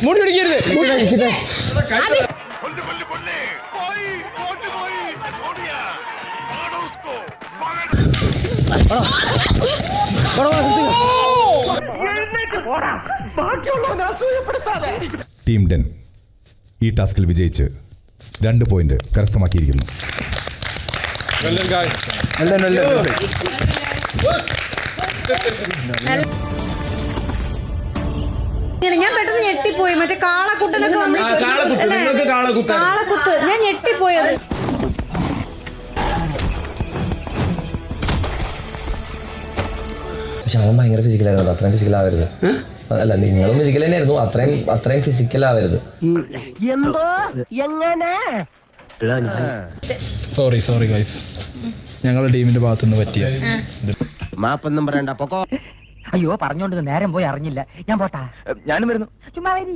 മുടി പിടിക്കരുത്. Team Den ഈ ടാസ്കിൽ വിജയിച്ച് 2 പോയിന്റ് കരസ്ഥമാക്കിയിരിക്കുന്നു. ഞാൻ പെട്ടെന്ന് ഞെട്ടിപ്പോയി. മറ്റേ കാളക്കുട്ടനൊക്കെ കാളക്കുത്ത് ഞാൻ ഞെട്ടിപ്പോയത്. പക്ഷെ അവൻ ഭയങ്കര ഫിസിക്കലായിരുന്നു. അത്രയും ഫിസിക്കലാവരുത്. അല്ല, നിങ്ങളും ഫിസിക്കൽ തന്നെയായിരുന്നു. അത്രയും ഫിസിക്കലാവരുത്. എന്തോ എങ്ങനെ സോറി ഗൈസ്, ഞങ്ങളുടെ ടീമിന്റെ ഭാഗത്തുനിന്ന് പറ്റിയ മാപ്പൊന്നും പറയണ്ട. അയ്യോ, പറഞ്ഞോണ്ട് നേരം പോയി അറിഞ്ഞില്ല. ഞാൻ പോട്ടാ. ഞാനും വരുന്നു. ചുമ്മാ വരി.